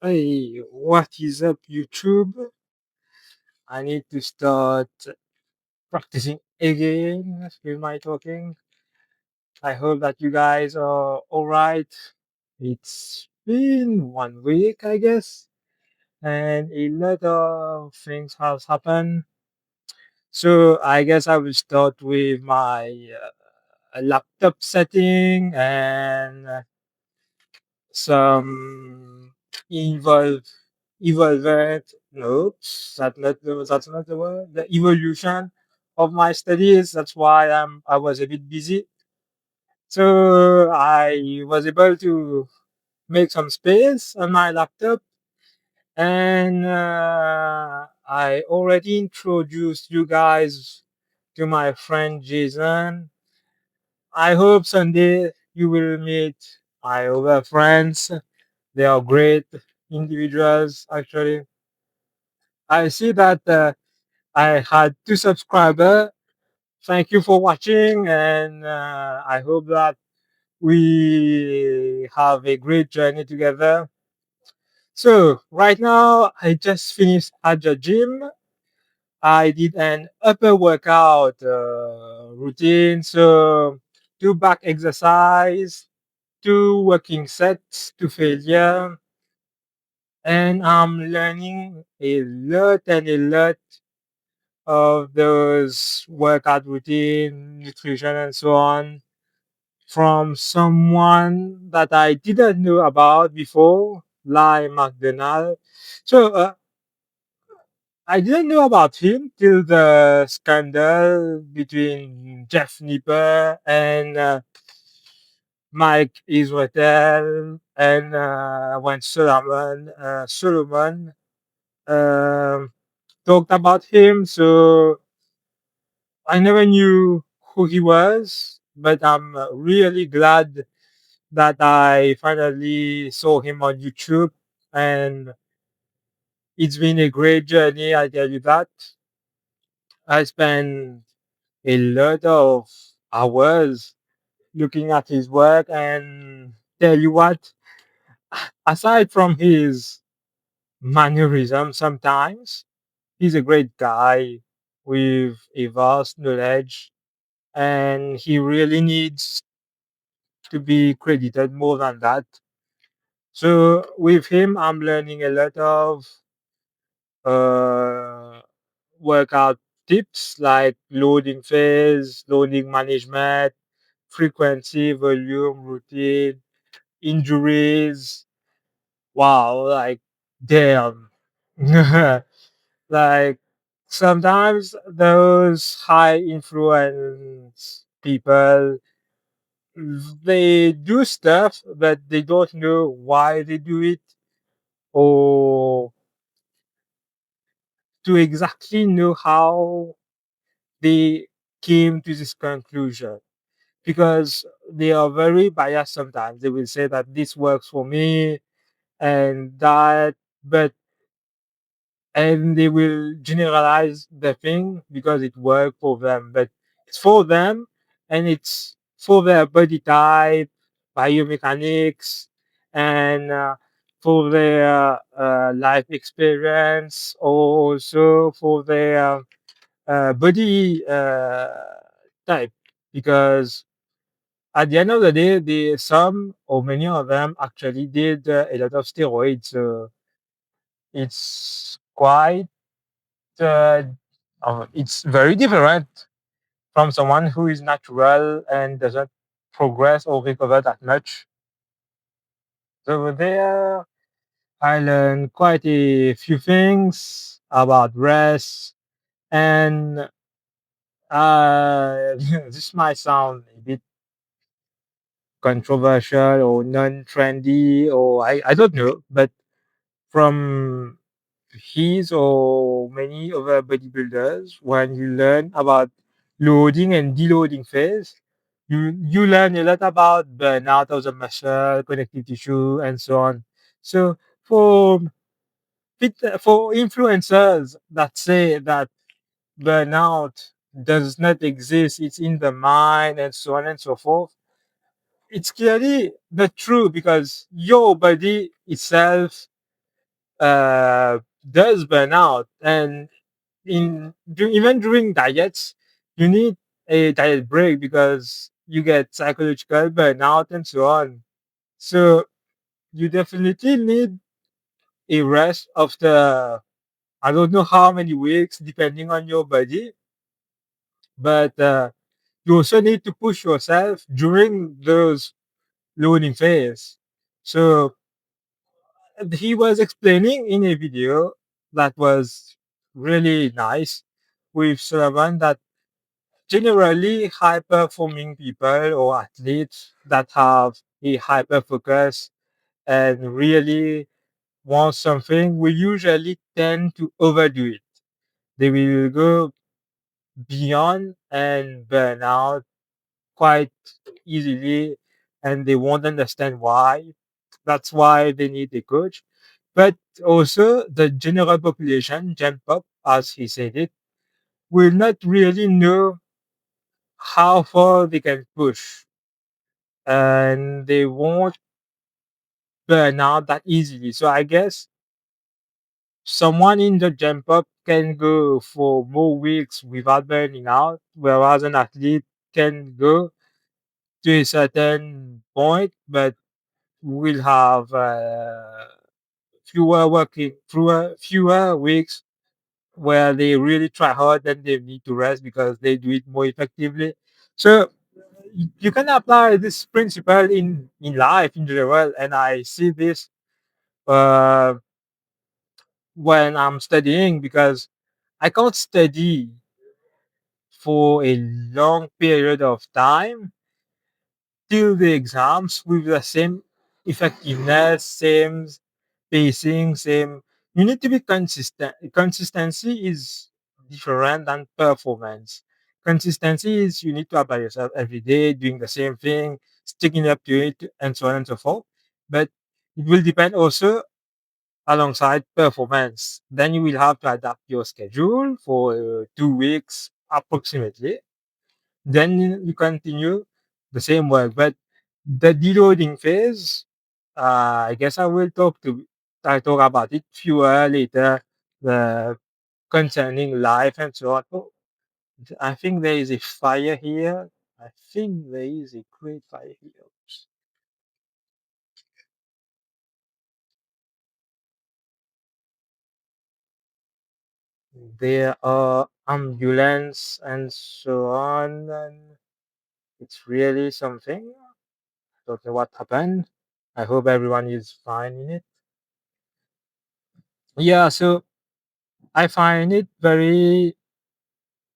Hey, what is up, YouTube? I need to start practicing again with my talking. I hope that you guys are alright. It's been 1 week, I guess, and a lot of things have happened. So I guess I will start with my laptop setting and some involve evolved notes. That's not the word. The evolution of my studies. That's why I was a bit busy. So I was able to make some space on my laptop, and I already introduced you guys to my friend Jason. I hope someday you will meet my other friends. They are great individuals, actually. I see that I had 2 subscribers. Thank you for watching, and I hope that we have a great journey together. So, right now, I just finished at the gym. I did an upper workout routine. So, 2 back exercise, 2 working sets to failure, and I'm learning a lot and a lot of those workout routine, nutrition, and so on from someone that I didn't know about before, Lyle McDonald. So I didn't know about him till the scandal between Jeff Nipper and Mike Israel and when Solomon um talked about him. So I never knew who he was, but I'm really glad that I finally saw him on YouTube. And it's been a great journey, I tell you that. I spent a lot of hours looking at his work, and tell you what, aside from his mannerism sometimes, he's a great guy with a vast knowledge, and he really needs to be credited more than that. So with him, I'm learning a lot of uh, workout tips like loading phase, loading management, frequency, volume, routine, injuries. Wow, like damn. Like sometimes those high influence people, they do stuff but they don't know why they do it, or to exactly know how they came to this conclusion, because they are very biased. Sometimes they will say that this works for me and that, but and they will generalize the thing because it worked for them, but it's for them and it's for their body type, biomechanics, and for their life experience, or also for their body type. Because at the end of the day, some or many of them actually did a lot of steroids. So it's quite uh, it's very different from someone who is natural and doesn't progress or recover that much. So there, I learned quite a few things about rest, and this might sound a bit controversial or non-trendy, or I don't know, but from his or many other bodybuilders, when you learn about loading and deloading phase, you learn a lot about burnout of the muscle, connective tissue, and so on. So for for influencers that say that burnout does not exist, it's in the mind, and so on and so forth, it's clearly not true, because your body itself does burn out. And even during diets, you need a diet break because you get psychological burnout and so on. So you definitely need a rest after I don't know how many weeks, depending on your body, but you also need to push yourself during those loading phase. So he was explaining in a video that was really nice with Sullivan that generally high performing people or athletes that have a hyper focus and really want something will usually tend to overdo it. They will go beyond and burn out quite easily and they won't understand why. That's why they need a coach. But also the general population, jump up, as he said it, will not really know how far they can push and they won't burn out that easily. So I guess someone in the jump up can go for more weeks without burning out, whereas an athlete can go to a certain point, but will have fewer weeks where they really try hard and they need to rest because they do it more effectively. So you can apply this principle in life in general, and I see this uh, when I'm studying because I can't study for a long period of time till the exams with the same effectiveness, same pacing, same. You need to be consistent. Consistency is different than performance. Consistency is you need to apply yourself every day, doing the same thing, sticking up to it, and so on and so forth. But it will depend also alongside performance. Then you will have to adapt your schedule for 2 weeks approximately. Then you continue the same work. But the deloading phase, I guess I talk about it fewer later. The concerning life and so on. Oh, I think there is a fire here. I think there is a great fire here. There are ambulance and so on, and it's really something. Don't know what happened. I hope everyone is fine in it. Yeah, so I find it very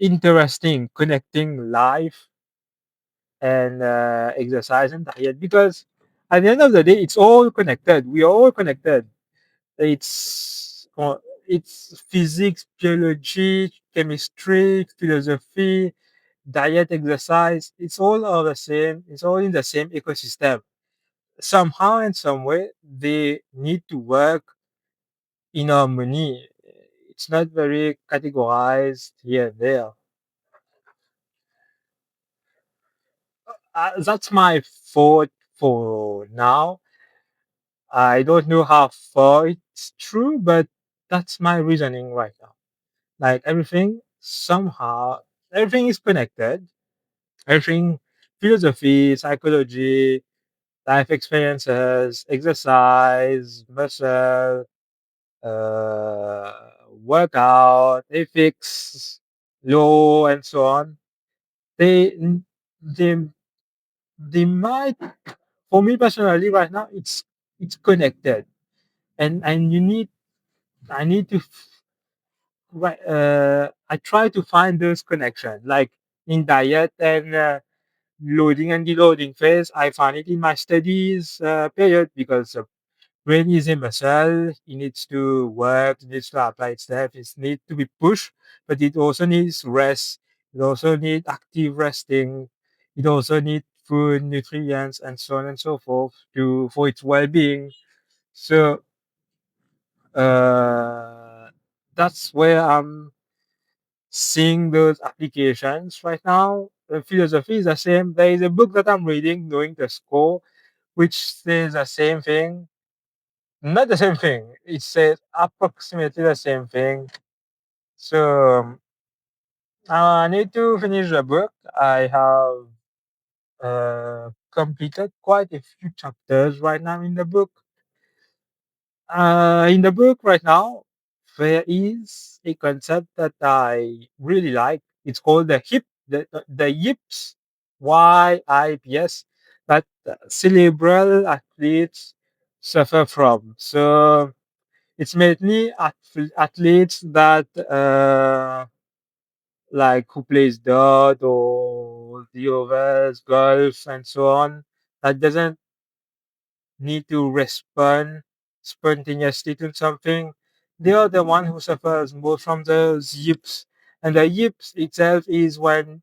interesting connecting life and exercise and diet because at the end of the day, it's all connected. We are all connected. It's physics, biology, chemistry, philosophy, diet, exercise. It's all of the same. It's all in the same ecosystem. Somehow and some way, they need to work in harmony. It's not very categorized here and there. That's my thought for now. I don't know how far it's true, but that's my reasoning right now. Like everything is connected. Everything, philosophy, psychology, life experiences, exercise, muscle, uh, workout, ethics, law, and so on. They, they, they might, for me personally, right now, it's connected, and I need to right, I try to find those connections, like in diet and loading and deloading phase. I find it in my studies period because brain is a muscle. It needs to work. It needs to apply itself. It needs to be pushed, but it also needs rest. It also needs active resting. It also needs food, nutrients, and so on and so forth to for its well-being. So uh, that's where I'm seeing those applications right now. The philosophy is the same. There is a book that I'm reading, Knowing the Score, which says the same thing. Not the same thing. It says approximately the same thing. So I need to finish the book. I have completed quite a few chapters right now in the book. In the book right now, there is a concept that I really like. It's called the YIPS, YIPS, that cerebral athletes suffer from. So it's mainly athletes that like who plays dart or the others, golf, and so on. That doesn't need to respond spontaneously to something. They are the one who suffers most from the yips. And the yips itself is when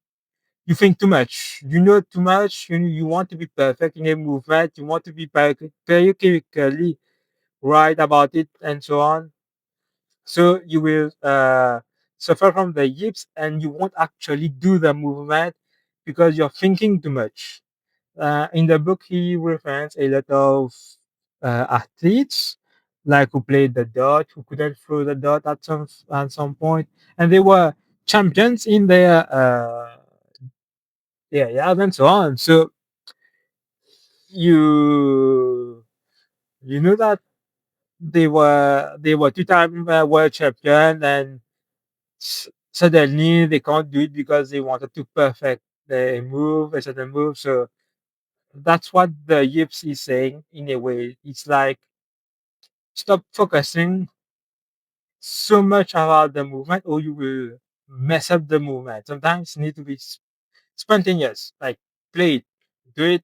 you think too much. You know too much. You want to be perfect in a movement. You want to be periodically right about it and so on. So you will suffer from the yips and you won't actually do the movement because you're thinking too much. In the book, he referenced a lot of athletes, like who played the dart, who couldn't throw the dart at some point, and they were champions in their years and so on. So you you know that they were two-time world champion, and suddenly they can't do it because they wanted to perfect a certain move. So that's what the yips is saying in a way. It's like stop focusing so much about the movement or you will mess up the movement. Sometimes you need to be spontaneous, like play it, do it.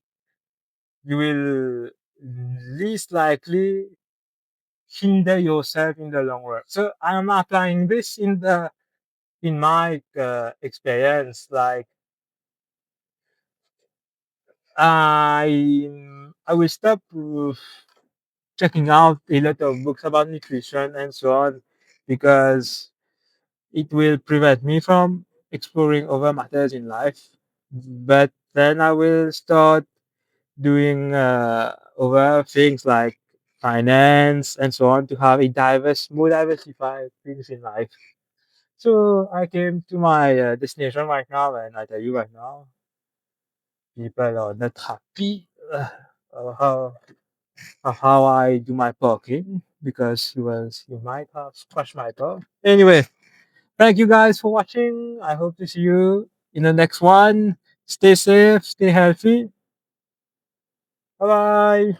You will least likely hinder yourself in the long run. So I'm applying this in my experience. Like I will stop checking out a lot of books about nutrition and so on because it will prevent me from exploring other matters in life. But then I will start doing other things like finance and so on to have a more diversified things in life. So I came to my destination right now, and I tell you right now, people are not happy uh, how how I do my parking because you might have scratched my car. Anyway, thank you guys for watching. I hope to see you in the next one. Stay safe, stay healthy. Bye bye.